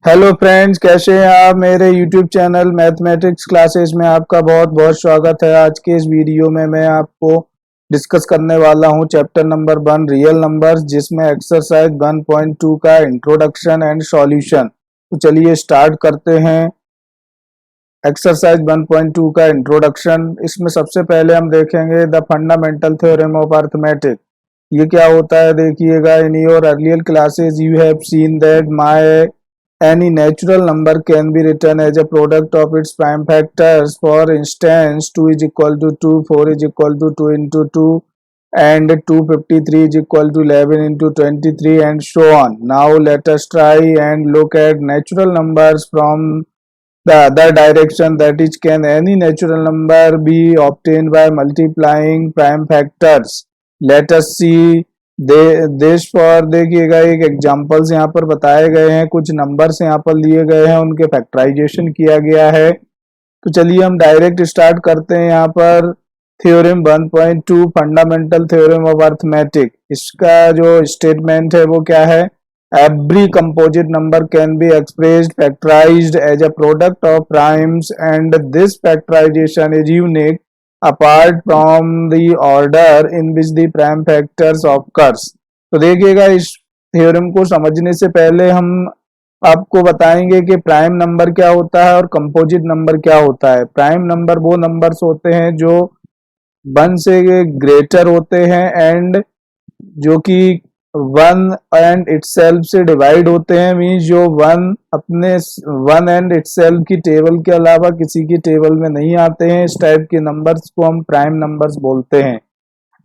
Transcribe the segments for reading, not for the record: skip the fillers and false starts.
Hello friends, कैसे हैं आप। मेरे यूट्यूब चैनल मैथमेटिक्स क्लासेस में आपका बहुत बहुत स्वागत है। आज के इस वीडियो में मैं आपको डिस्कस करने वाला हूं चैप्टर नंबर 1 रियल नंबर्स, जिसमें एक्सरसाइज 1.2 का इंट्रोडक्शन एंड सॉल्यूशन। तो चलिए स्टार्ट करते हैं। एक्सरसाइज 1.2 का इंट्रोडक्शन। इसमें सबसे पहले हम देखेंगे the fundamental theorem of arithmetic. ये क्या होता है देखिएगा। In your earlier classes you have seen that my any natural number can be written as a product of its prime factors. For instance, 2 is equal to 2, 4 is equal to 2 into 2, and 253 is equal to 11 into 23, and so on. Now let us try and look at natural numbers from the other direction, that is, can any natural number be obtained by multiplying prime factors? Let us see देश for. देखिएगा एक examples यहाँ पर बताए गए हैं, कुछ numbers यहाँ पर लिए गए हैं, उनके फैक्टराइजेशन किया गया है। तो चलिए हम डायरेक्ट स्टार्ट करते हैं। यहाँ पर theorem 1.2 fundamental theorem of arithmetic. इसका जो स्टेटमेंट है वो क्या है। Every composite number can be expressed factorised as a product of primes and this factorisation is unique apart from the order in which the prime factors occurs। तो देखिएगा इस theorem को समझने से पहले हम आपको बताएंगे कि प्राइम नंबर क्या होता है और कंपोजिट नंबर क्या होता है। प्राइम नंबर वो नंबर्स होते हैं जो 1 से ग्रेटर होते हैं एंड जो कि 1 एंड इटसेल्फ से डिवाइड होते हैं। मींस जो 1 एंड इटसेल्फ की टेबल के अलावा किसी की टेबल में नहीं आते हैं, इस टाइप के नंबर्स को हम प्राइम नंबर्स बोलते हैं।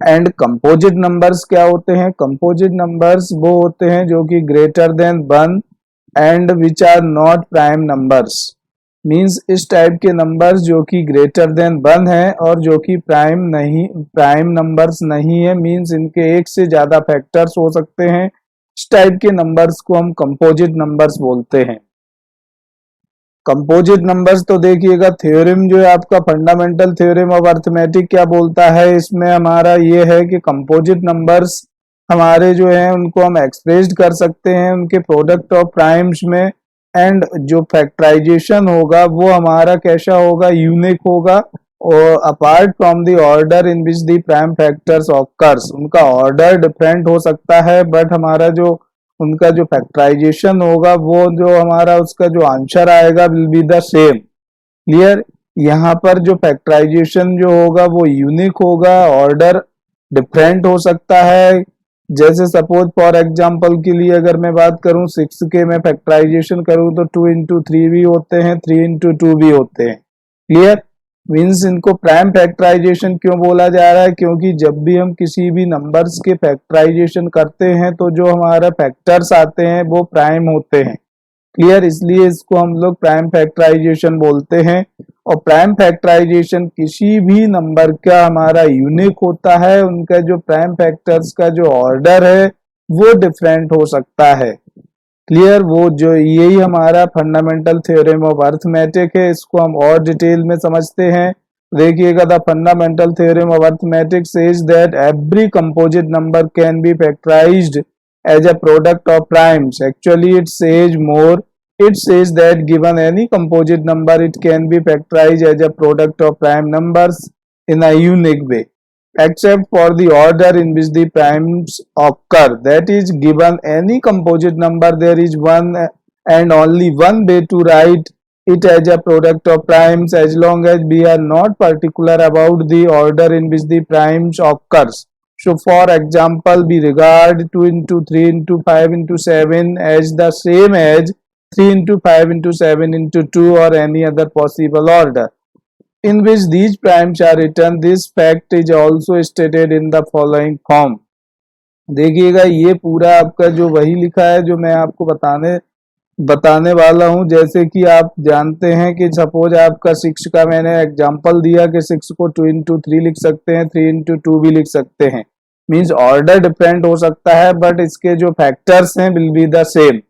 एंड कंपोजिट नंबर्स क्या होते हैं। कंपोजिट नंबर्स वो होते हैं जो कि greater than 1 and which are not prime numbers. Means इस टाइप के नंबर्स जो कि ग्रेटर देन 1 है और जो कि प्राइम नंबर्स नहीं है। मींस इनके एक से ज्यादा फैक्टर्स हो सकते हैं। इस टाइप के नंबर्स को हम कंपोजिट नंबर्स बोलते हैं। कंपोजिट नंबर्स तो देखिएगा थ्योरम जो है आपका फंडामेंटल थ्योरम ऑफ अर्थमेटिक क्या बोलता है, इसमें हमारा ये है कि कंपोजिट नंबर्स हमारे जो है उनको हम एक्सप्रेस्ड कर सकते हैं उनके प्रोडक्ट ऑफ प्राइम्स में। एंड जो फैक्टराइजेशन होगा वो हमारा कैसा होगा, यूनिक होगा। और apart from the order in which the prime factors occurs, उनका ऑर्डर डिफरेंट हो सकता है बट हमारा जो उनका जो फैक्टराइजेशन होगा वो जो हमारा उसका जो आंसर आएगा will be the same. Clear. यहाँ पर जो फैक्टराइजेशन जो होगा वो यूनिक होगा, ऑर्डर डिफरेंट हो सकता है। जैसे सपोज फॉर एग्जांपल के लिए अगर मैं बात करूं 6 के मैं फैक्टराइजेशन करूं तो 2 into 3 भी होते हैं, 3 into 2 भी होते हैं। क्लियर। मींस इनको प्राइम फैक्टराइजेशन क्यों बोला जा रहा है, क्योंकि जब भी हम किसी भी नंबर्स के फैक्टराइजेशन करते हैं तो जो हमारा फैक्टर्स आते हैं वो प्राइम होते हैं। क्लियर। इसलिए इसको हम लोग प्राइम फैक्टराइजेशन बोलते हैं। और प्राइम फैक्टराइजेशन किसी भी नंबर का हमारा यूनिक होता है, उनका जो प्राइम फैक्टर्स का जो ऑर्डर है वो डिफरेंट हो सकता है। क्लियर। वो जो यही हमारा फंडामेंटल थ्योरम ऑफ अर्थमेटिक है। इसको हम और डिटेल में समझते हैं। देखिएगा the fundamental theorem of arithmetic says that every composite number can B factorised as a product of primes. Actually it says more. It says that given any composite number it can be factorized as a product of prime numbers in a unique way, except for the order in which the primes occur. That is, given any composite number there is one and only one way to write it as a product of primes, as long as we are not particular about the order in which the primes occurs. So for example, we regard 2 into 3 into 5 into 7 as the same as 3 into 5 into 7 into 2 or any other possible order in which these primes are written. This fact is also stated in the following form. देखिएगा ये पूरा आपका जो वही लिखा है जो मैं आपको बताने वाला हूं। जैसे कि आप जानते हैं कि सपोज आपका 6 का मैंने एग्जांपल दिया कि 6 को 2 into 3 लिख सकते हैं, 3 into 2 भी लिख सकते हैं। मींस ऑर्डर डिफरेंट हो सकता है बट इसके जो फैक्टर्स हैं विल बी द सेम।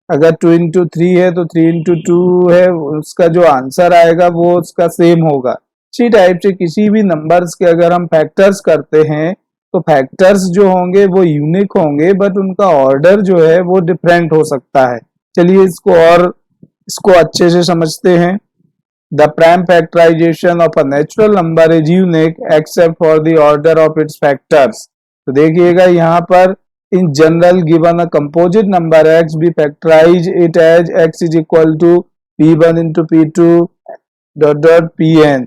अगर 2 into 3 है तो 3 into 2 है, उसका जो आंसर आएगा वो उसका सेम होगा। इसी टाइप से किसी भी नंबर्स के अगर हम फैक्टर्स करते हैं तो फैक्टर्स जो होंगे वो यूनिक होंगे बट उनका ऑर्डर जो है वो डिफरेंट हो सकता है। चलिए इसको और इसको अच्छे से समझते हैं। The prime factorization of a natural number is unique except for the order of its factors. तो देखिएगा यहाँ पर in general given a composite number x, we factorize it as x is equal to p1 into p2 dot pn,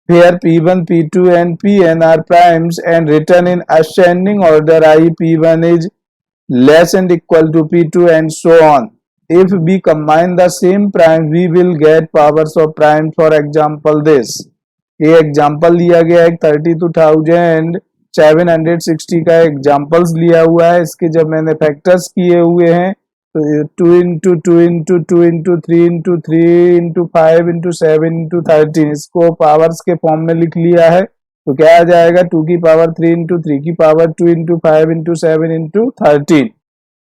where p1, p2 and pn are primes and written in ascending order, i.e. p1 is less and equal to p2 and so on. If we combine the same prime, we will get powers of prime. For example, this ये example लिया गया है 32,760 का examples लिया हुआ है। इसके जब मैंने फैक्टर्स किए हुए हैं तो 2 into 2 into 2 into 3 into 3 into 5 into 7 into 13, इसको पावर्स के फॉर्म में लिख लिया है। तो क्या आ जाएगा 2 की पावर 3 इंटू 3 की power 2 into 5 into 7 into 13।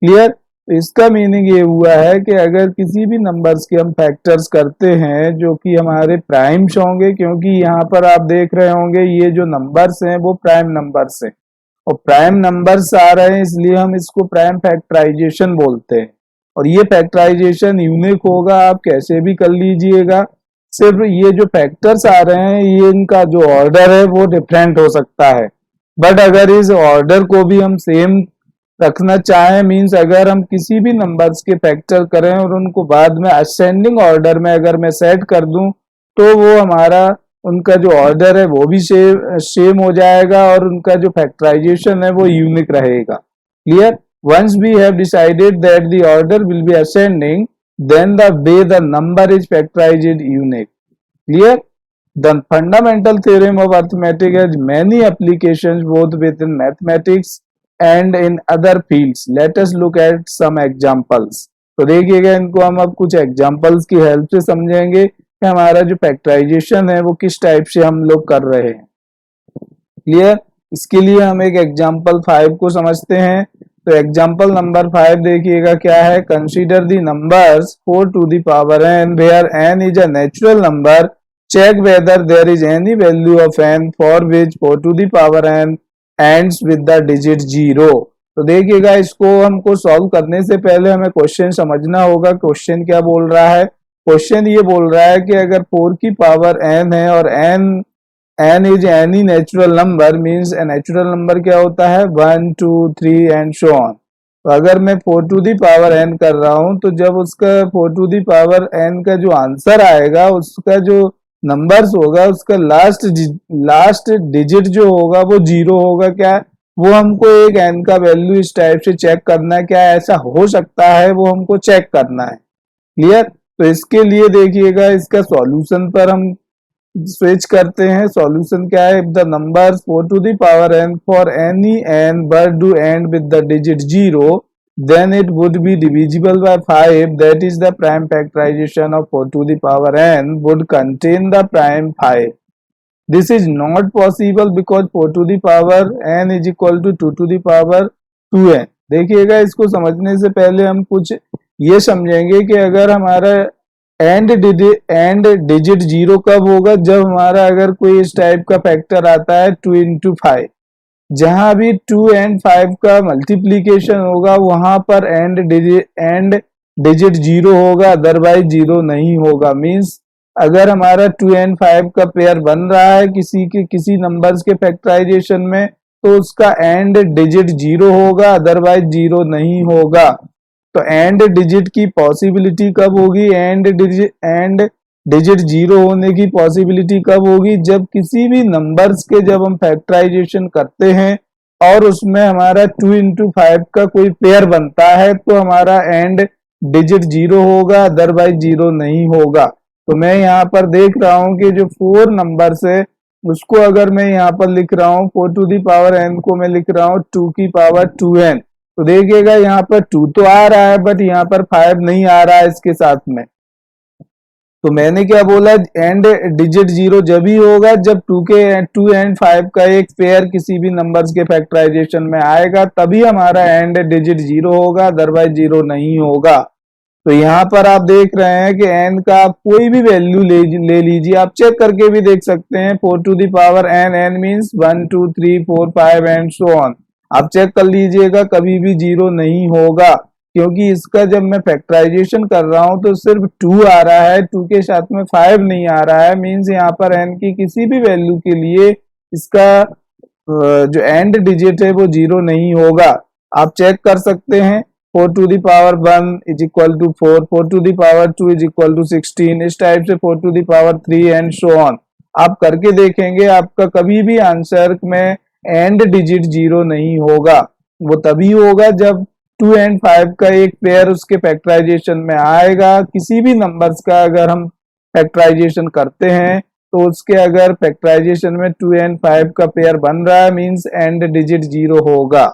Clear. इसका मीनिंग ये हुआ है कि अगर किसी भी नंबर्स के हम फैक्टर्स करते हैं जो कि हमारे प्राइम्स होंगे, क्योंकि यहाँ पर आप देख रहे होंगे ये जो नंबर्स हैं वो प्राइम नंबर्स हैं और प्राइम नंबर्स आ रहे हैं, इसलिए हम इसको प्राइम फैक्टराइजेशन बोलते हैं। और ये फैक्टराइजेशन यूनिक होगा, आप कैसे भी कर लीजिएगा, सिर्फ ये जो फैक्टर्स आ रहे हैं ये इनका जो ऑर्डर है वो डिफरेंट हो सकता है। बट अगर इस ऑर्डर को भी हम सेम रखना चाहें, मींस अगर हम किसी भी नंबर्स के फैक्टर करें और उनको बाद में असेंडिंग ऑर्डर में अगर मैं सेट कर दूं तो वो हमारा उनका जो ऑर्डर है वो भी सेम हो जाएगा और उनका जो फैक्टराइजेशन है वो यूनिक रहेगा। Clear. Once we have decided that the order will be ascending, then the way the number is factorised unique. Clear. The fundamental theorem of arithmetic has many applications both within mathematics and in other fields. Let us look at some examples. तो देखिएगा इनको हम अब कुछ examples की help से समझेंगे कि हमारा जो फैक्टराइजेशन है वो किस टाइप से हम लोग कर रहे हैं। क्लियर। इसके लिए हम एक एग्जाम्पल 5 को समझते हैं। तो एग्जाम्पल नंबर 5 देखिएगा क्या है। Consider the numbers 4 to the power n where n is a natural number. Check whether there is any value of n for which 4 to the power n ends with the digit 0. तो देखिएगा इसको हमको solve करने से पहले हमें question समझना होगा। क्वेश्चन क्या बोल रहा है। क्वेश्चन ये बोल रहा है कि अगर 4 की पावर n है और n is any natural number, means natural number क्या होता है 1 2 3 एंड सो ऑन। तो अगर मैं 4 टू दी पावर n कर रहा हूं तो जब उसका 4 टू दी पावर n का जो आंसर आएगा उसका जो नंबर्स होगा उसका लास्ट डिजिट जो होगा वो 0 होगा। क्या वो हमको एक n का वैल्यू इस टाइप से चेक करना है, क्या ऐसा हो सकता है वो हमको चेक करना है। क्लियर। तो इसके लिए देखिएगा इसका सॉल्यूशन पर हम स्विच करते हैं। सॉल्यूशन क्या है। If the numbers 4 to the power n for any n but do end with the digit 0, then it would be divisible by 5. That is the prime factorization of 4 to the power n would contain the prime 5. This is not possible because 4 to the power n is equal to 2 to the power 2n. देखिएगा इसको समझने से पहले हम कुछ ये समझेंगे कि अगर हमारा एंड डिजिट 0 कब होगा, जब हमारा अगर कोई इस टाइप का फैक्टर आता है 2 into 5, जहां भी 2 and 5 का मल्टीप्लीकेशन होगा वहां पर एंड डिजिट 0 होगा, अदरवाइज 0 नहीं होगा। मींस अगर हमारा 2 and 5 का पेयर बन रहा है किसी नंबर्स के फैक्टराइजेशन में तो उसका एंड डिजिट 0 होगा, अदरवाइज 0 नहीं होगा। तो एंड डिजिट की पॉसिबिलिटी कब होगी, एंड डिजिट 0 होने की पॉसिबिलिटी कब होगी, जब किसी भी नंबर्स के जब हम फैक्टराइजेशन करते हैं और उसमें हमारा 2 into 5 का कोई पेयर बनता है तो हमारा एंड डिजिट 0 होगा, अदरवाइज 0 नहीं होगा। तो मैं यहाँ पर देख रहा हूँ कि जो 4 नंबर्स है उसको अगर मैं यहाँ पर लिख रहा हूँ 4 to the power n को मैं लिख रहा हूँ 2 की पावर 2n। तो देखिएगा यहाँ पर 2 तो आ रहा है बट यहाँ पर 5 नहीं आ रहा है इसके साथ में। तो मैंने क्या बोला, एंड डिजिट 0 जब ही होगा जब 2 and 5 का एक पेयर किसी भी नंबर्स के फैक्टराइजेशन में आएगा, तभी हमारा एंड डिजिट 0 होगा, अदरवाइज 0 नहीं होगा। तो यहाँ पर आप देख रहे हैं कि n का आप कोई भी वैल्यू ले लीजिए, आप चेक करके भी देख सकते हैं। 4 to the power n means 1 2 3 4 5 and so on. आप चेक कर लीजिएगा कभी भी 0 नहीं होगा। क्योंकि इसका जब मैं फैक्टराइजेशन कर रहा हूं तो सिर्फ 2 आ रहा है, 2 के साथ में 5 नहीं आ रहा है। मींस यहाँ पर n की किसी भी वैल्यू के लिए इसका जो एंड डिजिट है वो 0 नहीं होगा। आप चेक कर सकते हैं 4 to the power 1 is equal to 4, 4 to the power 2 is equal to 16, इस टाइप से 4 to the power 3 and so on. आप करके देखेंगे, आपका कभी भी आंसर में एंड डिजिट 0 नहीं होगा। वो तभी होगा जब 2 एंड 5 का एक पेयर उसके फैक्टराइजेशन में आएगा। किसी भी नंबर्स का अगर हम फैक्टराइजेशन करते हैं तो उसके अगर फैक्टराइजेशन में 2 एंड 5 का पेयर बन रहा है मींस एंड डिजिट 0 होगा।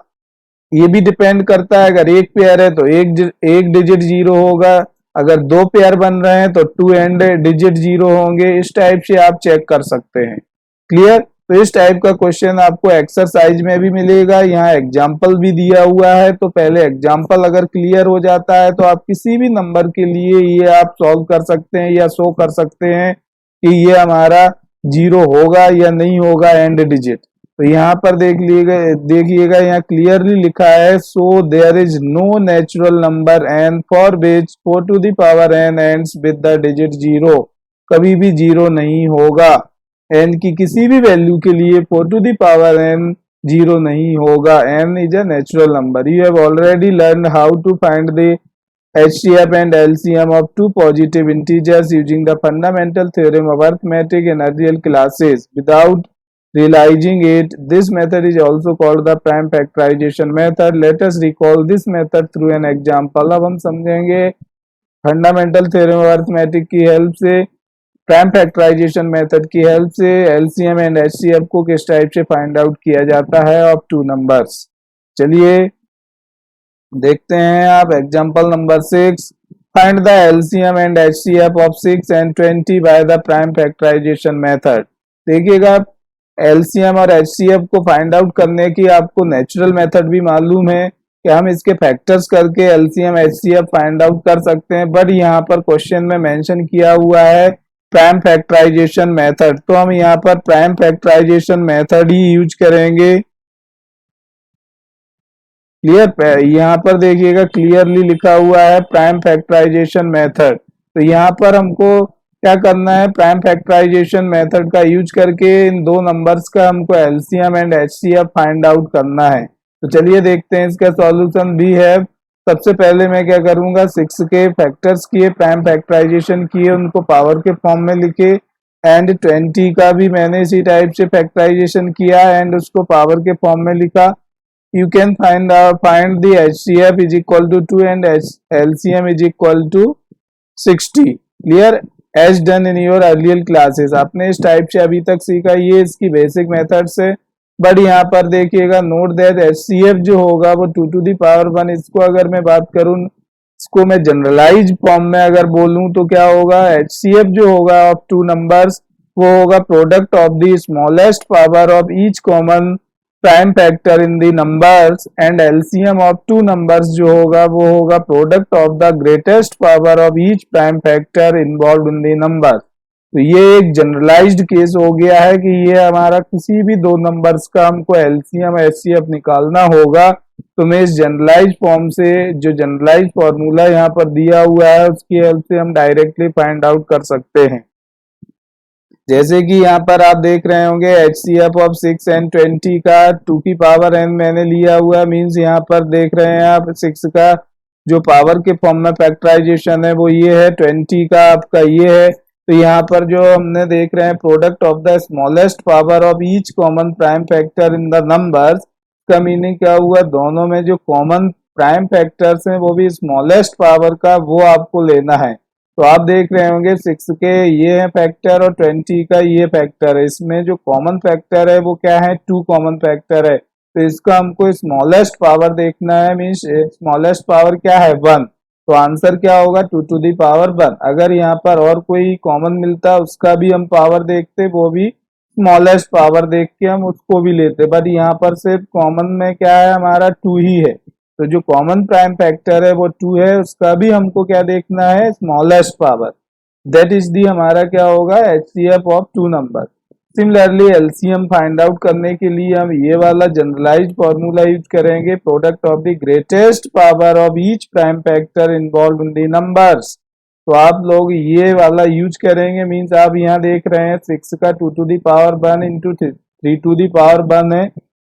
ये भी डिपेंड करता है, अगर एक पेयर है तो एक डिजिट 0 होगा, अगर 2 पेयर बन रहे हैं तो 2 एंड डिजिट 0 होंगे। इस टाइप से आप चेक कर सकते हैं। क्लियर? तो इस टाइप का क्वेश्चन आपको एक्सरसाइज में भी मिलेगा, यहाँ एग्जाम्पल भी दिया हुआ है। तो पहले एग्जाम्पल अगर क्लियर हो जाता है तो आप किसी भी नंबर के लिए ये आप सॉल्व कर सकते हैं या शो कर सकते हैं कि ये हमारा 0 होगा या नहीं होगा एंड डिजिट। तो यहाँ पर देखिएगा यहाँ क्लियरली लिखा है, so there is no natural number n for which 4 to the power n ends with the digit 0। कभी भी 0 नहीं होगा। n की किसी भी वैल्यू के लिए 4 टू द पावर n 0 नहीं होगा। n is a natural number. You have already learn how to find the HCF and LCM of two positive integers using the fundamental theorem of arithmetic in earlier classes. Without realizing it, this method is also called the prime factorization method. Let us recall this method through an example. अब हम समझेंगे fundamental theorem of arithmetic की help से, prime factorisation method की help से LCM and HCF को किस type से फाइंड आउट किया जाता है ऑफ टू नंबर्स। चलिए देखते हैं आप example number 6। Find the LCM and HCF of 6 and 20 by the prime factorisation method. देखिएगा LCM और HCF को फाइंड आउट करने की आपको नेचुरल मेथड भी मालूम है कि हम इसके फैक्टर्स करके LCM HCF फाइंड आउट कर सकते हैं, बट यहाँ पर क्वेश्चन में मेंशन किया हुआ है प्राइम फैक्टराइजेशन मेथड, तो हम यहाँ पर प्राइम फैक्टराइजेशन मेथड ही यूज करेंगे। क्लियर? यहाँ पर देखिएगा क्लियरली लिखा हुआ है प्राइम फैक्टराइजेशन मेथड। तो यहाँ पर हमको क्या करना है, प्राइम फैक्टराइजेशन मेथड का यूज करके इन दो नंबर्स का हमको LCM and HCF find out करना है। तो चलिए देखते हैं इसका सॉल्यूशन भी है। सबसे पहले मैं क्या करूंगा, 6 के फैक्टर्स किए, प्राइम फैक्टराइजेशन किए, उनको पावर के फॉर्म में लिखे, एंड 20 का भी मैंने इसी टाइप से फैक्टराइजेशन किया एंड उसको पावर के फॉर्म में लिखा। You can find the HCF is equal to 2 and LCM is equal to 60. Clear? As done in your earlier classes. आपने इस टाइप से अभी तक सीखा, ये इसकी बेसिक मेथड्स है। बट यहाँ पर देखिएगा नोट दैट HCF जो होगा वो 2 टू द पावर 1, इसको अगर मैं बात करूं, इसको मैं जनरलाइज फॉर्म में अगर बोलूं तो क्या होगा, HCF जो होगा ऑफ टू नंबर्स वो होगा product of the smallest power of each common prime factor in the numbers, and LCM of two numbers जो होगा वो होगा product of the greatest power of each prime factor involve in the number. तो ये एक generalised case हो गया है कि ये हमारा किसी भी दो नंबर्स का हमको LCM HCF निकालना होगा, तो मैं इस जनरलाइज फॉर्म से, जो जनरलाइज फॉर्मूला यहाँ पर दिया हुआ है उसकी हेल्प से हम डायरेक्टली फाइंड आउट कर सकते हैं। जैसे कि यहाँ पर आप देख रहे होंगे HCF ऑफ 6 एंड 20 का 2 की पावर n मैंने लिया हुआ है। मींस यहाँ पर देख रहे हैं आप 6 का जो पावर के फॉर्म में फैक्टराइजेशन है वो ये है, 20 का आपका ये है। तो यहाँ पर जो हमने देख रहे हैं product of the smallest power of each common prime factor in the numbers, का मीनिंग क्या हुआ, दोनों में जो कॉमन प्राइम फैक्टर्स हैं वो भी स्मॉलेस्ट पावर का वो आपको लेना है। तो आप देख रहे होंगे 6 के ये है फैक्टर और 20 का ये फैक्टर है, इसमें जो कॉमन फैक्टर है वो क्या है, 2 कॉमन फैक्टर है। तो इसका हमको स्मॉलेस्ट पावर देखना है, मीन्स स्मॉलेस्ट पावर क्या है 1, तो आंसर क्या होगा 2 टू द पावर 1। अगर यहाँ पर और कोई कॉमन मिलता उसका भी हम पावर देखते, वो भी स्मॉलेस्ट पावर देख के हम उसको भी लेते, बट यहाँ पर सिर्फ कॉमन में क्या है हमारा 2 ही है। तो जो कॉमन प्राइम फैक्टर है वो 2 है, उसका भी हमको क्या देखना है, smallest power. That is the हमारा क्या होगा HCF of two number. Similarly LCM find out करने के लिए हम ये वाला जनरलाइज्ड फॉर्मूला यूज करेंगे, product of the greatest power of each prime factor involve in the numbers. तो आप लोग ये वाला यूज करेंगे, मींस आप यहाँ देख रहे हैं 6 का 2 to the power 1 into 3 to the power 1 है,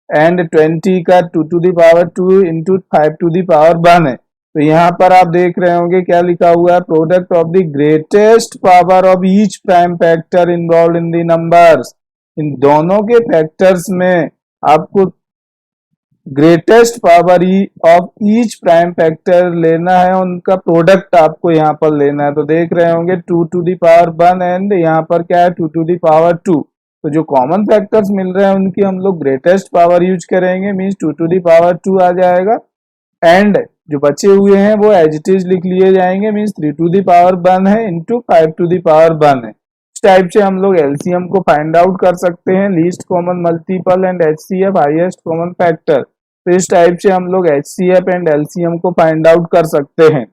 एंड 20 का 2 to the power 2 into 5 to the power 1 है। तो यहाँ पर आप देख रहे होंगे क्या लिखा हुआ है, product of the greatest power of each prime factor involve in the numbers. इन दोनों के फैक्टर्स में आपको greatest power of each prime factor लेना है, उनका प्रोडक्ट आपको यहाँ पर लेना है। तो देख रहे होंगे 2 टू द पावर 1 एंड यहाँ पर क्या है 2 टू द पावर 2। तो जो कॉमन फैक्टर्स मिल रहे हैं उनकी हम लोग ग्रेटेस्ट पावर यूज करेंगे, मीन्स 2 टू द पावर 2 आ जाएगा, एंड जो बचे हुए हैं वो एज इट इज लिख लिए जाएंगे, मीन्स 3 टू द पावर 1 है इंटू 5 टू द पावर 1 है। इस टाइप से हम लोग एलसीएम को फाइंड आउट कर सकते हैं, least common multiple and HCF highest common factor. तो इस टाइप से हम लोग एचसीएफ एंड एलसीएम को फाइंड आउट कर सकते हैं।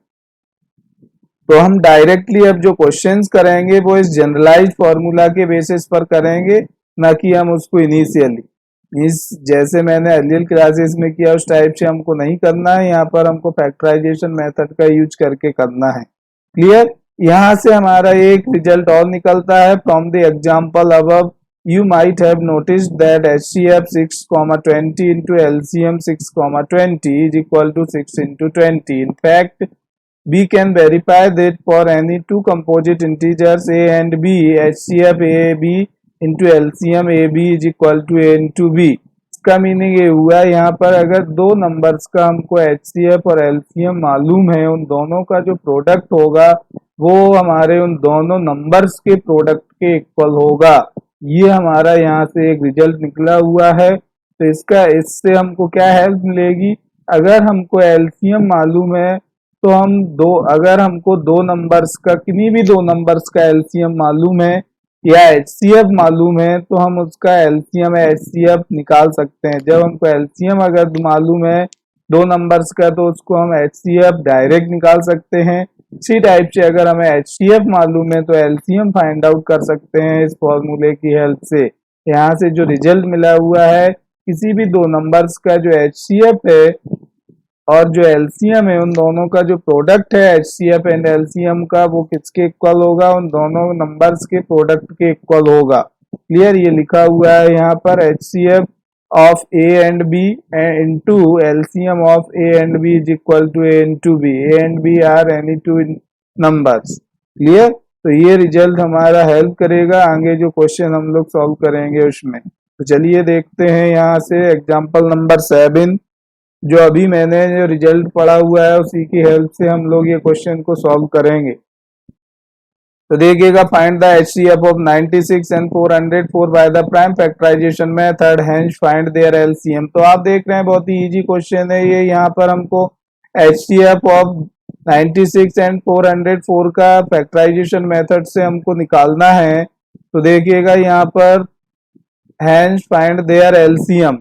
तो हम डायरेक्टली अब जो क्वेश्चंस करेंगे वो इस जनरलाइज्ड फॉर्मूला के बेसिस पर करेंगे, ना कि हम उसको इनिशियली इस जैसे मैंने अर्लियर क्लासेस में किया उस टाइप से हमको नहीं करना है। यहाँ पर हमको फैक्टराइजेशन मेथड का यूज करके करना है। क्लियर? यहाँ से हमारा एक रिजल्ट और निकलता है, from the example above you might have noticed that HCF 6,20 into LCM 6,20 is equal to 6 into 20. In fact, we can verify that for any two composite integers a and b, HCF AB into LCM AB is equal to a into b. इसका meaning ये हुआ यहाँ पर अगर दो numbers का हमको HCF और LCM मालूम है, उन दोनों का जो प्रोडक्ट होगा वो हमारे उन दोनों नंबर्स के प्रोडक्ट के इक्वल होगा। ये हमारा यहाँ से एक रिजल्ट निकला हुआ है। तो इससे हमको क्या हेल्प मिलेगी, अगर हमको एलसीएम मालूम है तो अगर हमको दो नंबर्स का किन्हीं भी दो नंबर्स का एलसीएम मालूम है या एचसीएफ मालूम है तो हम उसका एलसीएम या एचसीएफ निकाल सकते हैं। जब हमको एलसीएम अगर मालूम है दो नंबर्स का तो उसको हम एचसीएफ डायरेक्ट निकाल सकते हैं। इसी टाइप से अगर हमें एचसीएफ मालूम है तो एलसीएम फाइंड आउट कर सकते हैं इस फॉर्मूले की हेल्प से। यहाँ से जो रिजल्ट मिला हुआ है, किसी भी दो नंबर्स का जो एचसीएफ है और जो एलसीएम है, उन दोनों का जो प्रोडक्ट है एचसीएफ एंड एलसीएम का, वो किसके इक्वल होगा, उन दोनों नंबर्स के प्रोडक्ट के इक्वल होगा। क्लियर? ये लिखा हुआ है यहाँ पर HCF of A and B into LCM of A and B is equal to A into B. A and B are any two numbers. Clear? तो ये रिजल्ट हमारा हेल्प करेगा आगे जो क्वेश्चन हम लोग सॉल्व करेंगे उसमें। तो चलिए देखते हैं यहाँ से एग्जांपल नंबर 7, जो अभी मैंने जो रिजल्ट पढ़ा हुआ है उसी की हेल्प से हम लोग ये क्वेश्चन को सॉल्व करेंगे। तो देखिएगा, find the HCF of 96 and 404 by the prime factorization method, hence find their LCM। तो आप देख रहे हैं बहुत ही इजी क्वेश्चन है ये। यहाँ पर हमको HCF of 96 and 404 का फैक्टराइजेशन मेथड से हमको निकालना है। तो देखिएगा यहाँ पर hence find their LCM।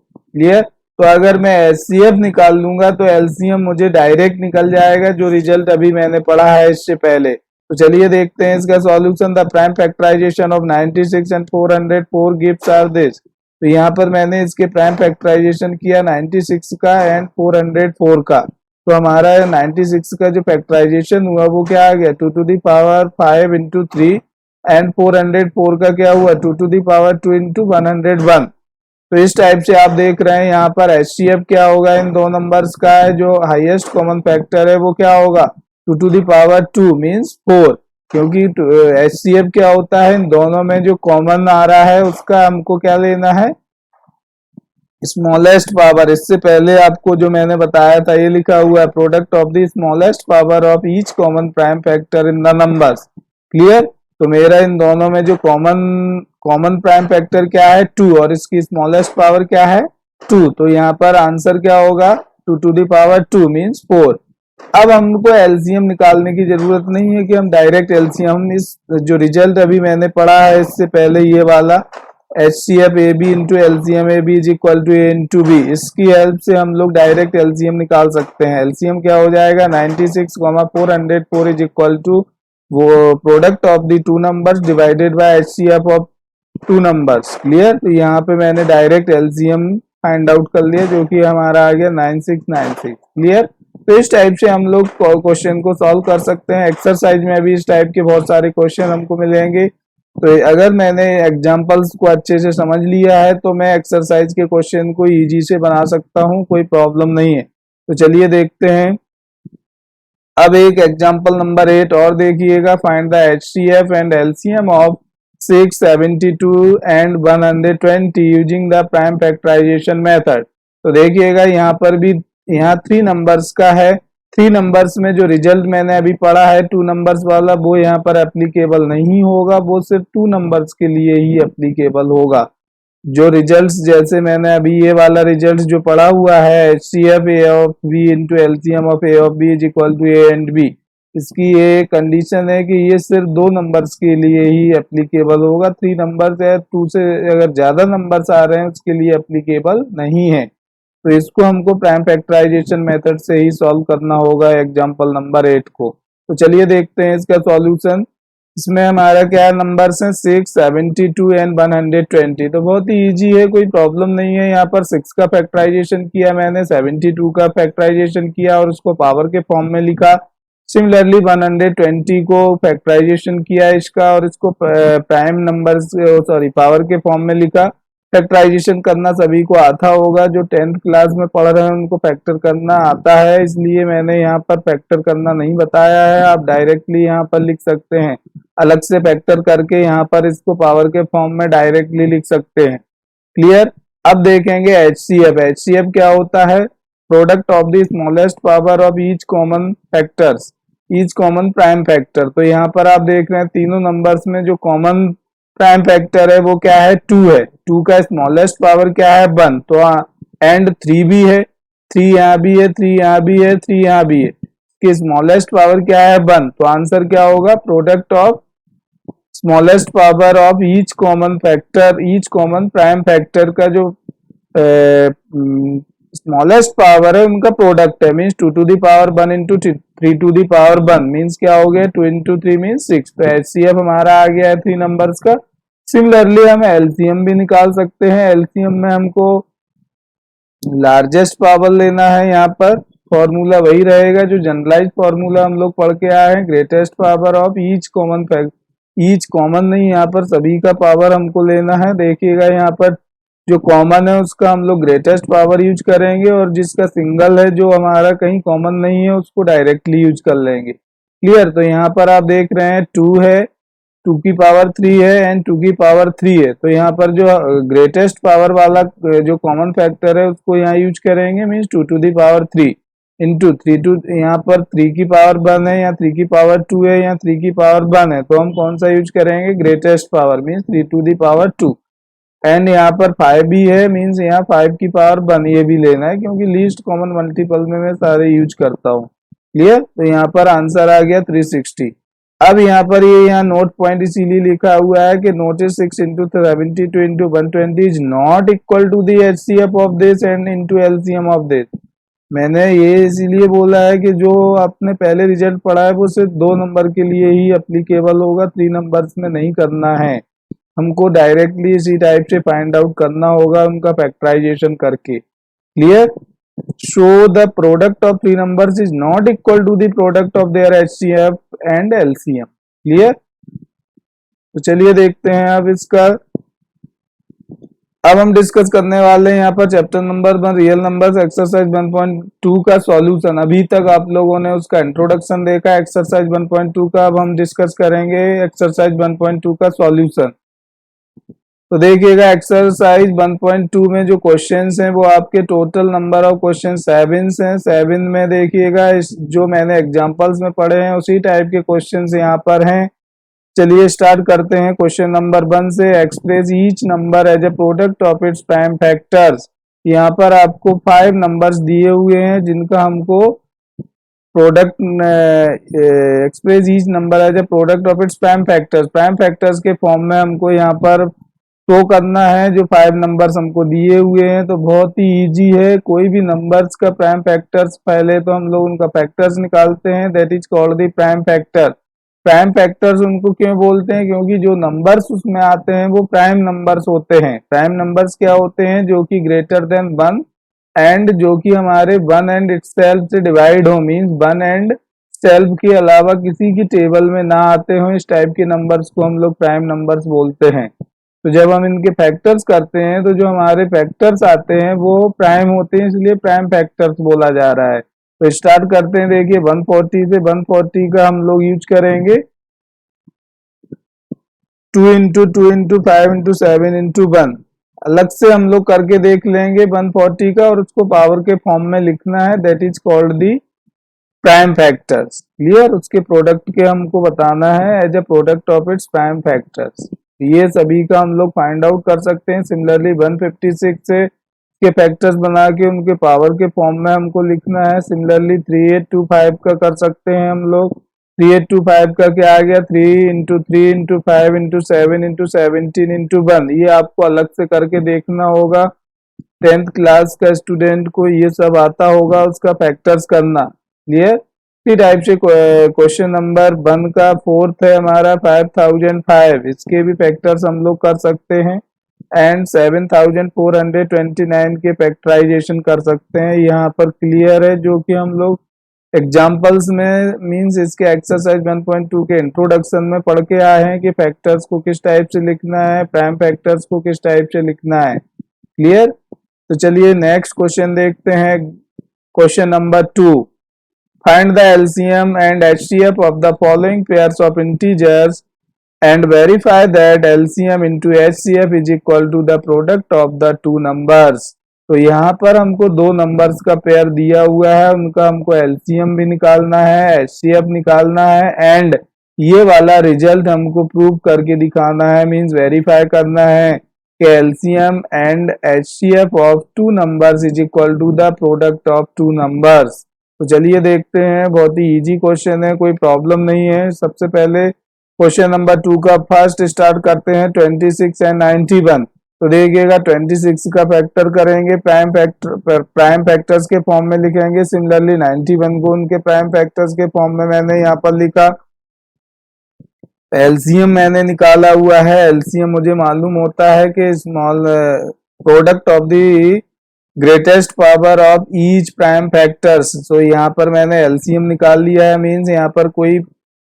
Clear? तो अगर मैं HCF निकाल लूंगा तो LCM मुझे डायरेक्ट निकल जाएगा, जो रिजल्ट अभी मैंने पढ़ा है इससे पहले। तो चलिए देखते हैं इसका solution. The prime factorization of 96 and 404 gives are this. तो यहाँ पर मैंने इसके प्राइम फैक्टराइजेशन किया 96 का एंड 404 का। तो हमारा 96 का जो फैक्टराइजेशन हुआ वो क्या आ गया 2 to the power 5 into 3 and 404 का क्या हुआ 2 टू द पावर 2 इंटू 101। तो इस टाइप से आप देख रहे हैं यहाँ पर HCF क्या होगा, इन दो नंबर्स का है जो हाईएस्ट कॉमन फैक्टर है वो क्या होगा 2 टू द पावर 2 मींस 4, क्योंकि HCF क्या होता है इन दोनों में जो कॉमन आ रहा है उसका हमको क्या लेना है स्मॉलेस्ट पावर। इससे पहले आपको जो मैंने बताया था ये लिखा हुआ है product of the smallest power of each common prime factor in the numbers. Clear? तो मेरा इन दोनों में जो कॉमन प्राइम फैक्टर क्या है 2 और इसकी स्मॉलेस्ट पावर क्या है 2। तो यहाँ पर आंसर क्या होगा 2 टू द पावर 2 मींस 4। अब हमको एलसीएम निकालने की जरूरत नहीं है कि हम डायरेक्ट एलसीएम, इस जो रिजल्ट अभी मैंने पढ़ा है इससे पहले ये वाला HCF AB into LCM AB is equal to A into B, इसकी हेल्प से हम लोग डायरेक्ट एलसीएम निकाल सकते हैं। एलसीएम क्या हो जाएगा 96, 404 इज इक्वल टू वो product of the two numbers divided by HCF of two numbers. Clear. तो यहाँ पे मैंने डायरेक्ट एलसीएम फाइंड आउट कर लिया जो कि हमारा आ गया 9696। क्लियर। तो इस टाइप से हम लोग क्वेश्चन को सॉल्व कर सकते हैं। एक्सरसाइज में भी इस टाइप के बहुत सारे क्वेश्चन हमको मिलेंगे। तो अगर मैंने एग्जांपल्स को अच्छे से समझ लिया है तो मैं एक्सरसाइज के क्वेश्चन को इजी से बना सकता हूँ, कोई प्रॉब्लम नहीं है। तो चलिए देखते हैं। अब एक एग्जांपल नंबर 8 और देखिएगा। Find the HCF and LCM of 672 and 120 using the prime factorisation method. तो देखिएगा यहाँ पर भी यहाँ 3 नंबर्स का है। 3 नंबर्स में जो रिजल्ट मैंने अभी पढ़ा है 2 नंबर्स वाला, वो यहाँ पर एप्लीकेबल नहीं होगा, वो सिर्फ 2 नंबर्स के लिए ही एप्लीकेबल होगा। जो रिजल्ट्स जैसे मैंने अभी ये वाला रिजल्ट जो पढ़ा हुआ है H C F A of B into LCM of A of B is equal to A and B, इसकी ये कंडीशन है कि ये सिर्फ 2 नंबर्स के लिए ही एप्लीकेबल होगा। 3 नंबर्स है, 2 से अगर ज्यादा नंबर्स आ रहे हैं उसके लिए एप्लीकेबल नहीं है। तो इसको हमको प्राइम फैक्टराइजेशन मेथड से ही सॉल्व करना होगा एग्जाम्पल नंबर 8 को। तो चलिए देखते हैं इसका सॉल्यूशन। इसमें हमारा क्या नंबर्स हैं 6, 72 एंड 120। तो बहुत ही इजी है, कोई प्रॉब्लम नहीं है। यहाँ पर 6 का फैक्टराइजेशन किया मैंने, 72 का फैक्टराइजेशन किया और उसको पावर के फॉर्म में लिखा। सिमिलरली 120 को फैक्टराइजेशन किया इसका और इसको प्राइम नंबर सॉरी पावर के फॉर्म में लिखा। फैक्टराइजेशन करना सभी को आता होगा, जो 10th क्लास में पढ़ रहे हैं उनको फैक्टर करना आता है, इसलिए मैंने यहाँ पर फैक्टर करना नहीं बताया है। आप डायरेक्टली यहाँ पर लिख सकते हैं, अलग से फैक्टर करके यहाँ पर इसको पावर के फॉर्म में डायरेक्टली लिख सकते हैं। क्लियर। अब देखेंगे एचसीएफ। एचसीएफ क्या होता है? Product of the smallest power of each common factors, each common prime factor. तो यहाँ पर आप देख रहे हैं तीनों नंबर्स में जो कॉमन प्राइम फैक्टर है वो क्या है? 2 है। 2 का स्मॉलेस्ट पावर क्या है? 1। तो एंड 3 भी है, 3 यहाँ भी है, 3 यहाँ भी है, 3 यहाँ भी है। कि स्मॉलेस्ट पावर क्या है? 1। तो आंसर क्या होगा? Product of smallest power of each common factor, each common prime factor का जो स्मॉलेस्ट पावर है उनका प्रोडक्ट है, means 2 to the power 1 into 3 to the power 1 means क्या हो गया? 2 इंटू 3 मीन्स 6। तो एचसीएफ हमारा आ गया है 3 नंबर्स का। सिमिलरली हम एलसीएम भी निकाल सकते हैं। एलसीएम में हमको लार्जेस्ट पावर लेना है। यहाँ पर फॉर्मूला वही रहेगा जो जनरलाइज फॉर्मूला हम लोग पढ़ के आए हैं, greatest power of each common factor. Each common नहीं, यहाँ पर सभी का पावर हमको लेना है। देखिएगा यहाँ पर जो कॉमन है उसका हम लोग ग्रेटेस्ट पावर यूज करेंगे और जिसका सिंगल है जो हमारा कहीं कॉमन नहीं है उसको डायरेक्टली यूज कर लेंगे। क्लियर। तो यहाँ पर आप देख रहे हैं 2 है, 2 की पावर 3 है एंड 2 की पावर 3 है। तो यहाँ पर जो ग्रेटेस्ट पावर वाला जो कॉमन फैक्टर है उसको यहाँ यूज करेंगे, means 2 to the power 3 into 3 to, यहाँ पर 3 की पावर 1 है या 3 की पावर 2 है या 3 की पावर 1 है, तो हम कौन सा यूज करेंगे? Greatest power, means 3 to the power 2। And यहाँ पर 5 भी है, मीन्स यहाँ 5 की पावर 1 ये भी लेना है क्योंकि लीस्ट कॉमन मल्टीपल में मैं सारे यूज करता हूँ। क्लियर। तो यहाँ पर आंसर आ गया 360। अब यहाँ पर ये यहाँ नोट पॉइंट इसीलिए लिखा हुआ है कि notice 6 into 72 into 120 is not equal to the HCF of this and into LCM of this. मैंने ये इसीलिए बोला है कि जो आपने पहले रिजल्ट पढ़ा है वो सिर्फ 2 नंबर के लिए ही एप्लीकेबल होगा, 3 नंबर्स में नहीं करना है। हमको डायरेक्टली इसी टाइप से फाइंड आउट करना होगा उनका फैक्टराइजेशन करके। Clear. Show the product of 3 numbers is not equal to the product of their HCF and LCM. Clear. तो चलिए देखते हैं अब इसका। अब हम डिस्कस करने वाले हैं यहाँ पर chapter number 1 real numbers exercise 1.2 का सॉल्यूशन। अभी तक आप लोगों ने उसका इंट्रोडक्शन देखा एक्सरसाइज 1.2 का, अब हम डिस्कस करेंगे एक्सरसाइज 1.2 का सॉल्यूशन। तो देखिएगा एक्सरसाइज 1.2 में जो क्वेश्चंस हैं वो आपके टोटल नंबर ऑफ क्वेश्चन 7 हैं। 7 में देखिएगा जो मैंने एग्जांपल्स में पढ़े हैं उसी टाइप के क्वेश्चंस यहाँ पर हैं। चलिए स्टार्ट करते हैं क्वेश्चन नंबर 1 से। Express each number as a product of its prime factors. यहाँ पर आपको 5 नंबर्स दिए हुए हैं जिनका हमको product express each number as a product of its prime factors, prime factors के फॉर्म में हमको यहाँ पर शो करना है। जो 5 नंबर्स हमको दिए हुए हैं तो बहुत ही इजी है। कोई भी नंबर्स का प्राइम फैक्टर्स, पहले तो हम लोग उनका फैक्टर्स निकालते हैं, that is called the prime factor. Prime factors उनको क्यों बोलते हैं, क्योंकि जो नंबर्स उसमें आते हैं वो प्राइम नंबर्स होते हैं। प्राइम नंबर्स क्या होते हैं, जो कि ग्रेटर देन 1 एंड जो कि हमारे 1 एंड इटसेल्फ से डिवाइड हो, मींस 1 एंड सेल्फ के अलावा किसी की टेबल में ना आते हो, इस टाइप के नंबर्स को हम लोग प्राइम नंबर्स बोलते हैं। तो जब हम इनके फैक्टर्स करते हैं तो जो हमारे फैक्टर्स आते हैं वो प्राइम होते हैं, इसलिए प्राइम फैक्टर्स बोला जा रहा है। तो स्टार्ट करते हैं, देखिए 140 से 140 का हम लोग यूज करेंगे 2 इंटू 2 इंटू 5 इंटू 7 इंटू 1। अलग से हम लोग करके देख लेंगे 140 का, और उसको पावर के फॉर्म में लिखना है, that is called the prime factors. Clear, उसके प्रोडक्ट के हमको बताना है as a product of its prime factors. ये सभी का हम लोग फाइंड आउट कर सकते हैं। सिमिलरली 156 से के फैक्टर्स बना के उनके पावर के फॉर्म में हमको लिखना है। सिमिलरली 3825 का कर सकते हैं हम लोग। 3825 का क्या आ गया, 3 into 3 into 5 into 7 into 17 into 1। ये आपको अलग से करके देखना होगा। 10th क्लास का स्टूडेंट को ये सब आता होगा उसका फैक्टर्स करना। क्लियर, इसी टाइप से क्वेश्चन नंबर 1 का फोर्थ है हमारा 5005, इसके भी फैक्टर्स हम लोग कर सकते हैं एंड 7429 के फैक्टराइजेशन कर सकते हैं। यहाँ पर क्लियर है, जो कि हम लोग एग्जाम्पल्स में मींस इसके एक्सरसाइज 1.2 के इंट्रोडक्शन में पढ़ के आए हैं कि फैक्टर्स को किस टाइप से लिखना है, प्राइम फैक्टर्स को किस टाइप से लिखना है। क्लियर, तो चलिए नेक्स्ट क्वेश्चन देखते हैं। Question number 2, find the LCM and HCF of the following pairs of integers and verify that LCM into HCF is equal to the product of the two numbers। तो यहाँ पर हमको दो numbers का pair दिया हुआ है, उनका हमको LCM भी निकालना है, HCF निकालना है एंड ये वाला रिजल्ट हमको प्रूव करके दिखाना है, मींस वेरीफाई करना है कि LCM and HCF of two numbers is equal to the product of two numbers. तो चलिए देखते हैं, बहुत ही इजी क्वेश्चन है, कोई प्रॉब्लम नहीं है। सबसे पहले क्वेश्चन नंबर 2 का फर्स्ट स्टार्ट करते हैं 26 एंड 91। तो देखिएगा 26 का फैक्टर करेंगे, प्राइम फैक्टर्स के फॉर्म में लिखेंगे। सिमिलरली 91 को उनके प्राइम फैक्टर्स के फॉर्म में मैंने यहाँ पर लिखा। एलसीएम मैंने निकाला हुआ है, एलसीएम मुझे मालूम होता है कि small product of the greatest power of each prime factors. तो यहाँ पर मैंने एलसीएम निकाल लिया है, मींस यहाँ पर कोई